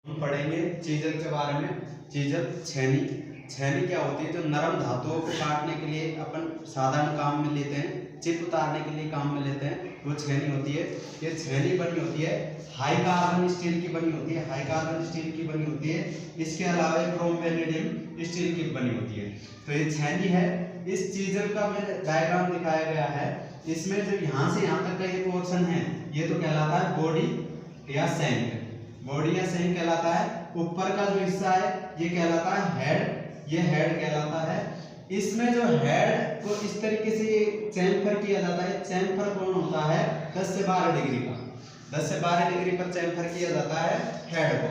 हम पढ़ेंगे चीजल के बारे में। चीजल छेनी। छेनी क्या होती है? जो नरम धातुओं को काटने के लिए अपन साधारण काम में लेते हैं, चिप उतारने के लिए काम में लेते हैं, वो छेनी होती है। ये छेनी बनी होती है हाई कार्बन स्टील की बनी होती है, हाई कार्बन स्टील की बनी होती है। इसके अलावा क्रोम वेनेडियम स्टील की बनी होती है। तो ये छेनी है। इस चीजल का मैंने डायग्राम दिखाया गया है। इसमें जो यहाँ से यहाँ तक का ये पोर्शन है, ये तो कहलाता है बॉडी या शैंक। बॉडी या शैंक कहलाता है। ऊपर का जो हिस्सा है ये कहलाता है हेड, ये हेड कहलाता है। इसमें जो हेड को इस तरीके से चैम्फर किया जाता है। चैम्फर कौन होता है? 10 से 12 डिग्री का, 10 से 12 डिग्री पर चैम्फर किया जाता है हेड को।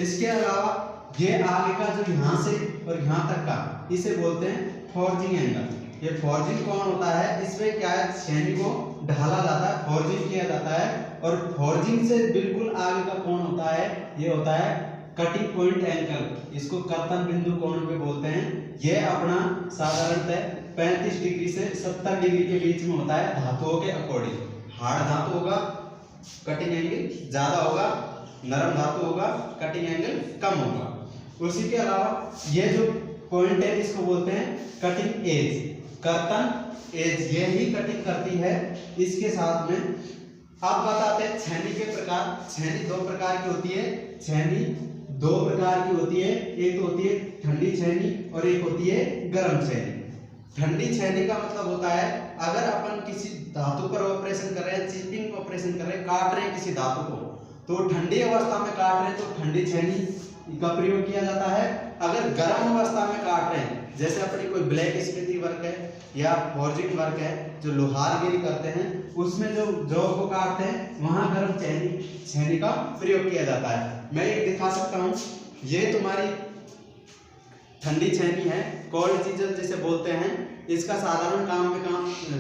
इसके अलावा ये आगे का जो यहाँ से और यहाँ तक का, इसे बोलते हैं फॉर्जिंग एंगल। ये फॉर्जिंग कौन होता है? इसमें क्या है, छेनी को ढाला जाता है, फॉर्जिंग किया जाता है। और फॉर्जिंग से बिल्कुल आगे का कोण होता है, ये होता है कटिंग पॉइंट एंगल। इसको कर्तन बिंदु कोण भी बोलते हैं। ये अपना साधारणतः 35 डिग्री से 70 डिग्री के बीच में होता है धातुओं के अकॉर्डिंग। हार्ड धातु होगा कटिंग एंगल ज्यादा होगा, नरम धातु होगा कटिंग एंगल कम होगा। उसी के अलावा ये जो पॉइंट है इसको बोलते हैं कटिंग एज, कर्तन एज। ये ही कटिंग करती है इसके साथ में। अब बताते हैं छेनी के प्रकार। छेनी दो प्रकार की होती है। छेनी दो प्रकार की होती है। एक तो होती है ठंडी छेनी और एक होती है गर्म छेनी। ठंडी छेनी का मतलब होता है अगर अपन किसी धातु पर ऑपरेशन कर रहे हैं, चिपिंग ऑपरेशन कर रहे हैं, काट रहे हैं किसी धातु को, तो ठंडी अवस्था में काट रहे हैं तो ठंडी छेनी का प्रयोग किया जाता है। अगर गर्म अवस्था में काट रहे हैं, जैसे अपनी कोई ब्लैक स्मिथी वर्क है या फॉर्जिंग वर्क है, जो लोहारगिरी करते हैं, उसमें जो जॉब को काटते हैं वहां गर्म छेनी का प्रयोग किया जाता है। मैं एक दिखा सकता हूँ। ये तुम्हारी ठंडी छेनी है, कोल्ड चीजल जिसे बोलते हैं। इसका साधारण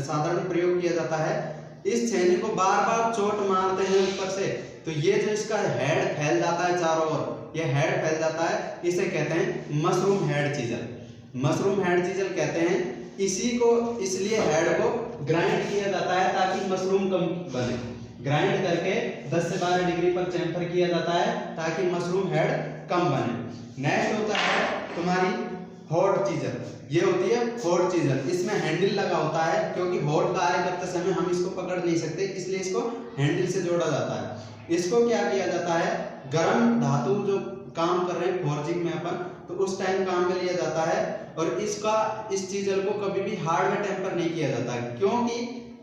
साधारण प्रयोग किया जाता है। इस छेनी को बार बार चोट मारते हैं ऊपर से, तो ये जो इसका हेड फैल जाता है चारों ओर, ये हेड फैल जाता है, इसे कहते हैं mushroom head chisel. Mushroom head chisel कहते हैं इसी को। इसलिए हेड को ग्राइंड किया जाता है ताकि मशरूम कम बने। ग्राइंड करके 10 से 12 डिग्री पर चैम्फर किया जाता है ताकि मशरूम हेड कम बने। नेक्स्ट होता है तुम्हारी हॉट चीजल। ये होती है हॉट चीजल। इसमें हैंडल लगा होता है, क्योंकि हॉट कार्य करते समय हम इसको पकड़ नहीं सकते, इसलिए इसको हैंडल से जोड़ा जाता है। इसको क्या किया जाता है, गर्म धातु जो काम कर रहे हैं फॉर्जिंग में अपन, तो उस टाइम काम में लिया जाता है। और इस चीजल को कभी भी हार्ड में टेम्पर नहीं किया जाता है, क्योंकि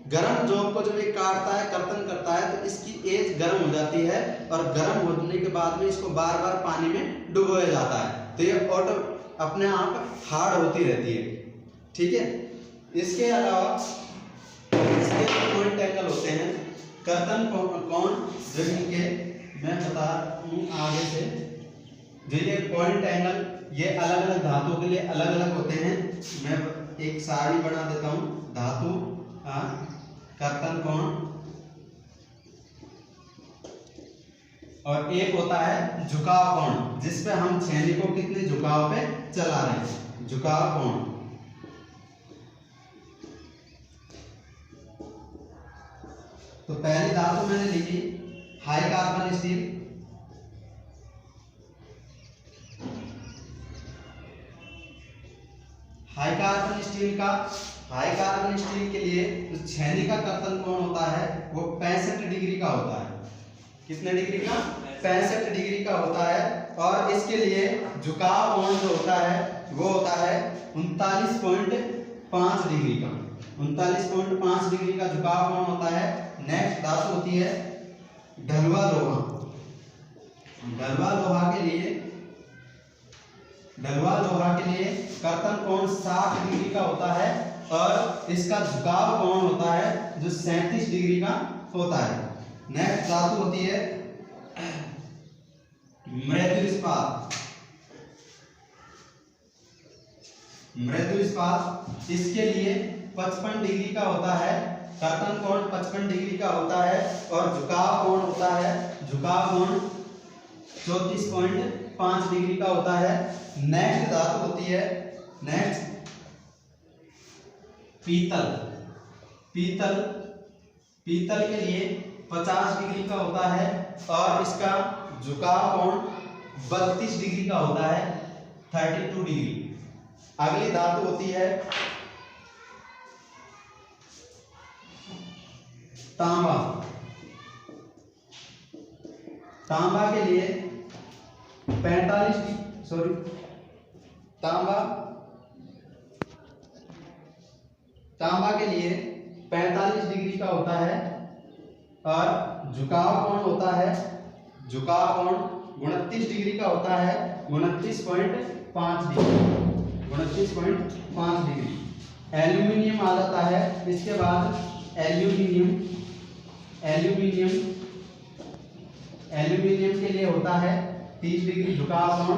गर्म जॉब को जब ये काटता है, कर्तन करता है, तो इसकी एज गर्म हो जाती है। और गर्म होने के बाद में इसको बार बार पानी में डुबोया जाता है, तो ये ऑटो अपने आप हार्ड होती रहती है। ठीक है। इसके अलावा इसके पॉइंट एंगल होते हैं कर्तन कोण, जो इनके मैं बता हूँ आगे से। जो ये पॉइंट एंगल ये अलग अलग धातुओं के लिए अलग अलग होते हैं। मैं एक सारणी बना देता हूँ। धातु कर्तन कोण, और एक होता है झुकाव कोण, जिसपे हम छेनी को कितने झुकाव पे चला रहे हैं, झुकाव कोण। तो पहली धातु मैंने लिखी high carbon steel. High carbon steel के लिए जो छेनी का कर्तन कोण होता है वो 65 डिग्री का होता है। कितने डिग्री का? 65 डिग्री का होता है। और इसके लिए झुकाव कोण जो होता है वो होता है 39.5 डिग्री का। 39.5 डिग्री का झुकाव कोण होता है। नेक्स्ट धातु होती है ढलुआ लोहा। ढलुआ लोहा के लिए कर्तन कोण 60 डिग्री का होता है। और इसका झुकाव कोण होता है जो 37 डिग्री का होता है। नेक्स्ट धातु होती है मृदु इस्पात। मृदु इस्पात, इसके लिए 55 डिग्री का होता है। कर्तन कोण 55 डिग्री का होता है। और झुकाव कोण होता है, झुकाव कोण 34.5 डिग्री का होता है। नेक्स्ट धातु होती है पीतल के लिए 50 डिग्री का होता है। और इसका झुकाव कोण 32 डिग्री का होता है 32 डिग्री। अगली धातु होती है तांबा। तांबा के लिए 45 सॉरी तांबा के लिए 45 डिग्री का होता है और झुकाव कोण होता है, झुकाव कोण 29 डिग्री का होता है, 29.5 डिग्री, 29.5 डिग्री। एल्यूमिनियम आ जाता है। इसके बाद एल्यूमिनियम के लिए होता है 30 डिग्री झुकाव कोण,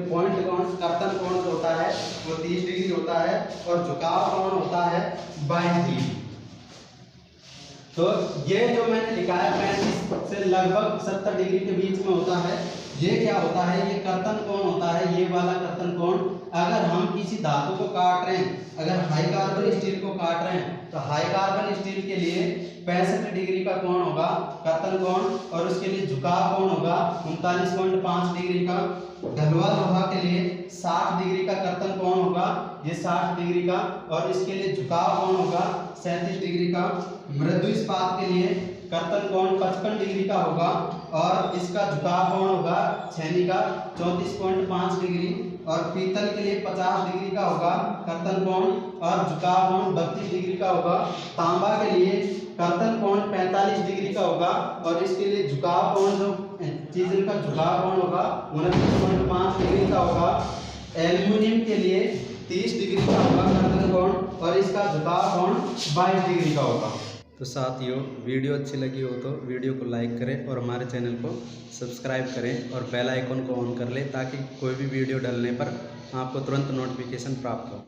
पॉइंट कोण, कर्तन कोण जो होता है वो 30 डिग्री होता है और झुकाव कोण होता है 22 डिग्री। तो ये जो मैंने लिखा है 35 से लगभग 70 डिग्री के बीच में होता है, ये क्या होता है, ये कर्तन कोण होता है, ये वाला कर्तन कोण। अगर हम किसी धातु को काट रहे हैं, अगर हाई कार्बन स्टील को काट रहे हैं तो हाई कार्बन स्टील के लिए 65 डिग्री का कोण होगा कर्तन कोण, और उसके लिए झुकाव कोण होगा 39.5 डिग्री का। ढलुआ लोहा के लिए 60 डिग्री का कर्तन कोण होगा, ये 60 डिग्री का, और इसके लिए झुकाव कोण होगा 37 डिग्री का। मृदु इस्पात के लिए कर्तन कोण 55 डिग्री का होगा और इसका झुकाव कोण होगा छेनी का 34.5 डिग्री, और पीतल के लिए 50 डिग्री का होगा कर्तन कोण और झुकाव कोण 32 डिग्री का होगा। तांबा के लिए कर्तन कोण 45 डिग्री का होगा और इसके लिए झुकाव कोण जो चीज का झुकाव कोण होगा 29.5 डिग्री का होगा। एल्यूमिनियम के लिए 30 डिग्री का होगा कर्तन कोण और इसका झुकाव कोण 22 डिग्री का होगा। तो साथियों, वीडियो अच्छी लगी हो तो वीडियो को लाइक करें और हमारे चैनल को सब्सक्राइब करें और बेल आइकन को ऑन कर लें ताकि कोई भी वीडियो डालने पर आपको तुरंत नोटिफिकेशन प्राप्त हो।